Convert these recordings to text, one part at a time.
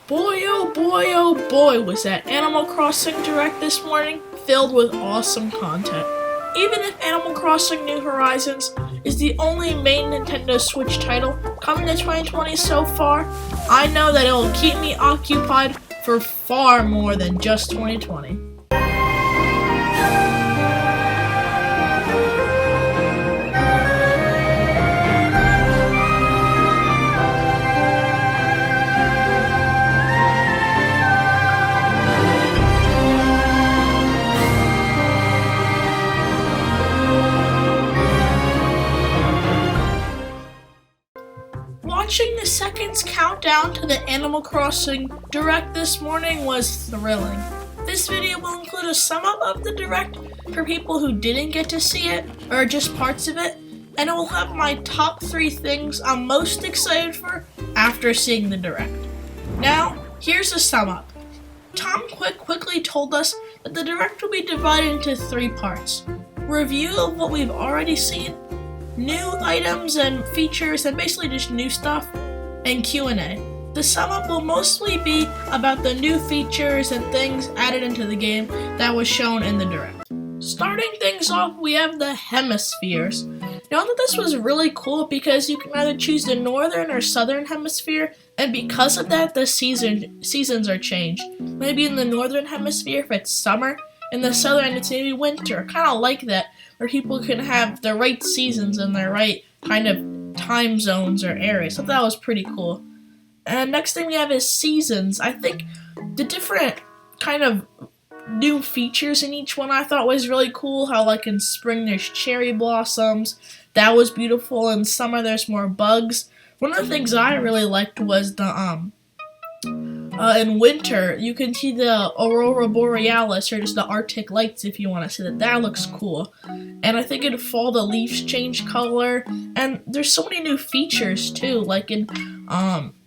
Boy, oh boy, was that Animal Crossing Direct this morning filled with awesome content. Even if Animal Crossing New Horizons is the only main Nintendo Switch title coming to 2020 so far, I know that it will keep me occupied for far more than just 2020. Watching the seconds countdown to the Animal Crossing Direct this morning was thrilling. This video will include a sum up of the Direct for people who didn't get to see it, or just parts of it, and it will have my top 3 things I'm most excited for after seeing the Direct. Now, here's a sum up. Tom quickly told us that the Direct will be divided into 3 parts. Review of what we've already seen, new items and features and basically just new stuff, and Q&A. The sum up will mostly be about the new features and things added into the game that was shown in the Direct. Starting things off, we have the hemispheres. Now that this was really cool because you can either choose the northern or southern hemisphere, and because of that the seasons are changed. Maybe in the northern hemisphere if it's summer, in the southern it's maybe winter, kind of like that, where people can have the right seasons and the right kind of time zones or areas. So that was pretty cool. And next thing we have is seasons. I think the different kind of new features in each one I thought was really cool. How like in spring there's cherry blossoms. That was beautiful. In summer there's more bugs. One of the things I really liked was the in winter, you can see the Aurora Borealis, or just the Arctic Lights if you want to see that. That looks cool. And I think in fall the leaves change color, and there's so many new features too. Like in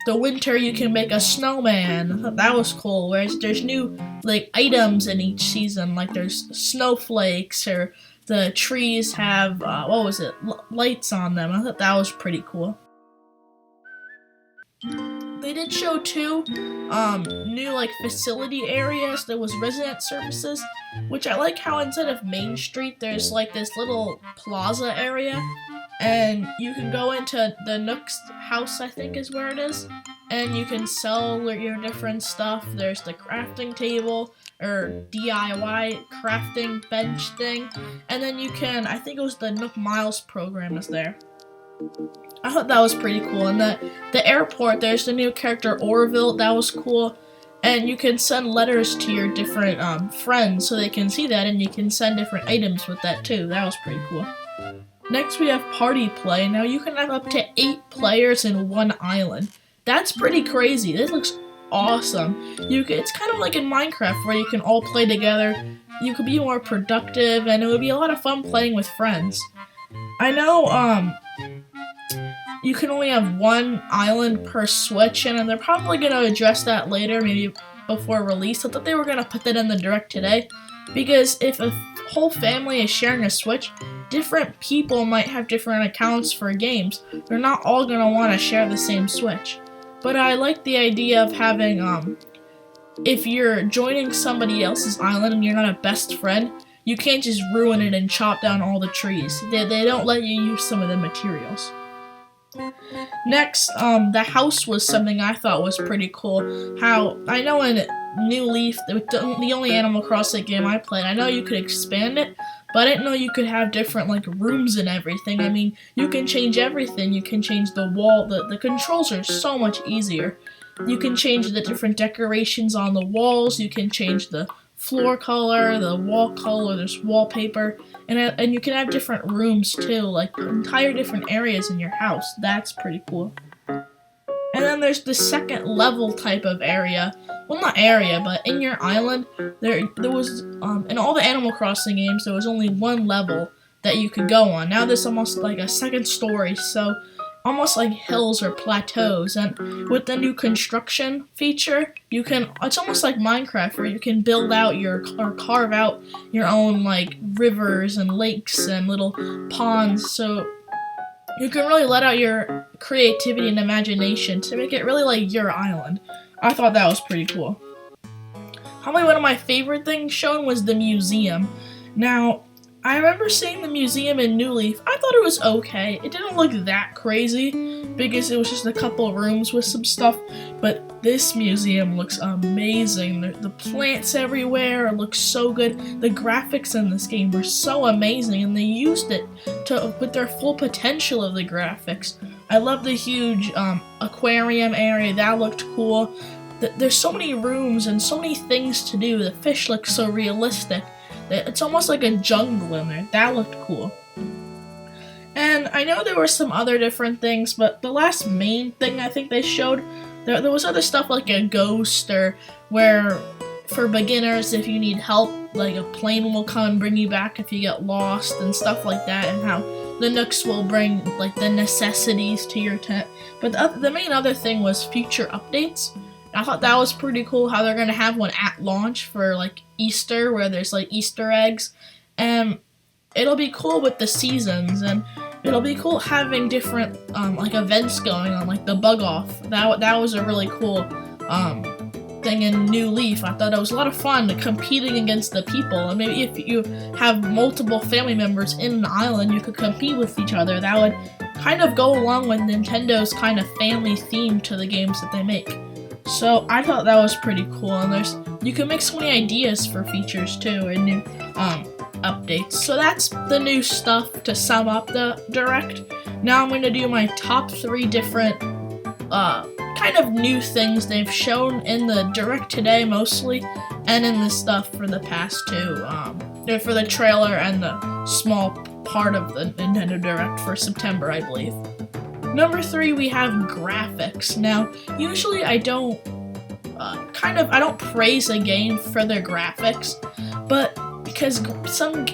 the winter you can make a snowman. I thought that was cool. Whereas there's new like items in each season, like there's snowflakes, or the trees have lights on them. I thought that was pretty cool. They did show 2 new like facility areas. There was resident services, which I like how instead of Main Street there's like this little plaza area, and you can go into the Nook's house, I think is where it is, and you can sell your different stuff. There's the crafting table or DIY crafting bench thing, and then you can, I think it was the Nook Miles program is there. I thought that was pretty cool. And the airport, there's the new character Orville. That was cool. And you can send letters to your different friends so they can see that, and you can send different items with that too. That was pretty cool. Next we have party play. Now you can have up to 8 players in one island. That's pretty crazy. This looks awesome. It's kind of like in Minecraft where you can all play together. You could be more productive, and it would be a lot of fun playing with friends. I know you can only have 1 island per Switch, and they're probably going to address that later, maybe before release. I thought they were going to put that in the Direct today, because if a whole family is sharing a Switch, different people might have different accounts for games. They're not all going to want to share the same Switch. But I like the idea of having, if you're joining somebody else's island and you're not a best friend, you can't just ruin it and chop down all the trees. They don't let you use some of the materials. Next, the house was something I thought was pretty cool. How, I know in New Leaf, the only Animal Crossing game I played, I know you could expand it, but I didn't know you could have different, like, rooms and everything. I mean, you can change everything. You can change the wall. The controls are so much easier. You can change the different decorations on the walls. You can change the floor color, the wall color, there's wallpaper, and you can have different rooms too, like entire different areas in your house. That's pretty cool. And then there's the second level type of area. Well, not area, but in your island, there was, in all the Animal Crossing games, there was only 1 level that you could go on. Now there's almost like a second story, so almost like hills or plateaus. And with the new construction feature, it's almost like Minecraft, where you can build out or carve out your own like rivers and lakes and little ponds, so you can really let out your creativity and imagination to make it really like your island. I thought that was pretty cool. Probably one of my favorite things shown was the museum. Now, I remember seeing the museum in New Leaf. I thought it was okay. It didn't look that crazy because it was just a couple rooms with some stuff, but this museum looks amazing. The plants everywhere, it looks so good. The graphics in this game were so amazing, and they used it with their full potential of the graphics. I love the huge aquarium area. That looked cool. There's so many rooms and so many things to do. The fish look so realistic. It's almost like a jungle in there. That looked cool. And I know there were some other different things, but the last main thing I think they showed, there was other stuff like a ghost, or where for beginners, if you need help, like a plane will come and bring you back if you get lost and stuff like that, and how the Nooks will bring like the necessities to your tent. But the main other thing was future updates. I thought that was pretty cool how they're going to have one at launch for like Easter, where there's like Easter eggs, and it'll be cool with the seasons, and it'll be cool having different like events going on, like the bug off. That was a really cool thing in New Leaf. I thought it was a lot of fun competing against the people, and maybe if you have multiple family members in an island, you could compete with each other. That would kind of go along with Nintendo's kind of family theme to the games that they make. So I thought that was pretty cool, and you can make so many ideas for features too and new updates. So that's the new stuff to sum up the Direct. Now I'm going to do my top 3 different kind of new things they've shown in the Direct today mostly, and in the stuff for the past 2, for the trailer and the small part of the Nintendo Direct for September, I believe. Number 3, we have graphics. Now, usually I don't praise a game for their graphics, but because some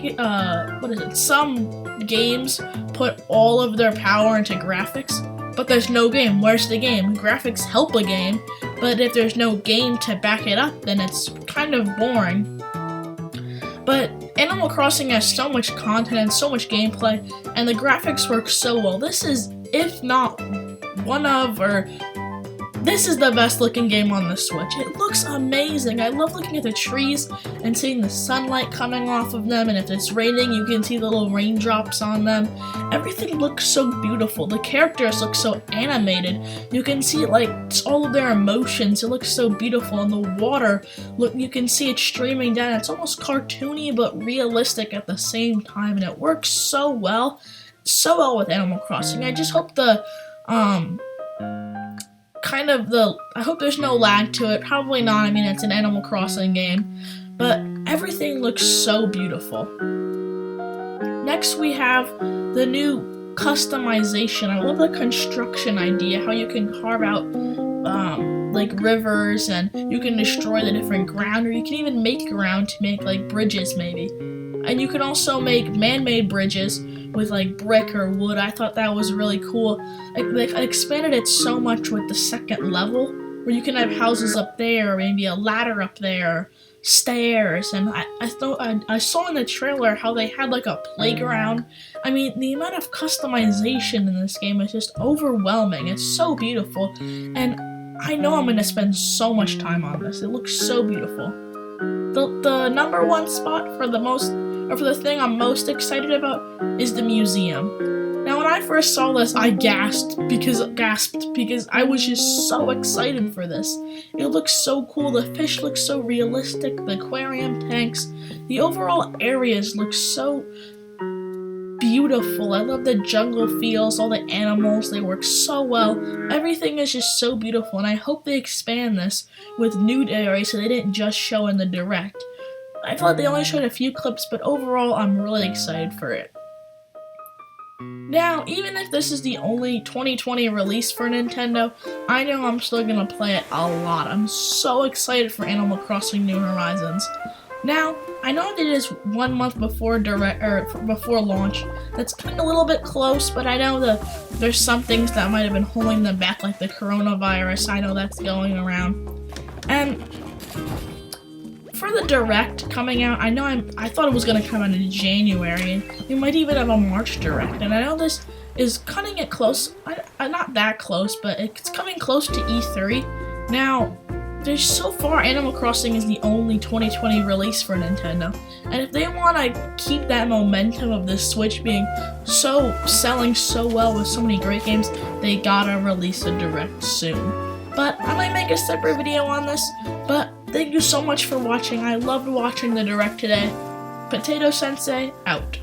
games put all of their power into graphics, but there's no game. Where's the game? Graphics help a game, but if there's no game to back it up, then it's kind of boring. But Animal Crossing has so much content and so much gameplay, and the graphics work so well. This is, if not this is the best looking game on the Switch. It looks amazing. I love looking at the trees and seeing the sunlight coming off of them, and if it's raining, you can see the little raindrops on them. Everything looks so beautiful. The characters look so animated. You can see like all of their emotions. It looks so beautiful, and the water, you can see it streaming down. It's almost cartoony but realistic at the same time, and it works so well with Animal Crossing. I just hope I hope there's no lag to it. Probably not. I mean, it's an Animal Crossing game, but everything looks so beautiful. Next, we have the new customization. I love the construction idea, how you can carve out like rivers, and you can destroy the different ground, or you can even make ground to make like bridges maybe. And you can also make man-made bridges with like brick or wood. I thought that was really cool. I expanded it so much with the second level, where you can have houses up there, or maybe a ladder up there, stairs. And I saw in the trailer how they had like a playground. I mean, the amount of customization in this game is just overwhelming. It's so beautiful, and I know I'm gonna spend so much time on this. It looks so beautiful. The number 1 spot for the thing I'm most excited about is the museum. Now, when I first saw this, I gasped because I was just so excited for this. It looks so cool. The fish look so realistic. The aquarium tanks, the overall areas look so beautiful. I love the jungle feels, all the animals, they work so well. Everything is just so beautiful, and I hope they expand this with new areas so they didn't just show in the Direct. I feel like they only showed a few clips, but overall I'm really excited for it. Now, even if this is the only 2020 release for Nintendo, I know I'm still gonna play it a lot. I'm so excited for Animal Crossing New Horizons. Now, I know that it is 1 month before launch. That's coming a little bit close, but I know that there's some things that might have been holding them back, like the coronavirus. I know that's going around. And for the Direct coming out, I thought it was going to come out in January, and we might even have a March Direct. And I know this is cutting it close. Not that close, but it's coming close to E3. Now, there's so far Animal Crossing is the only 2020 release for Nintendo, and if they want to keep that momentum of the Switch being selling so well with so many great games, they gotta release a Direct soon. But I might make a separate video on this, but thank you so much for watching. I loved watching the Direct today. Potato Sensei, out.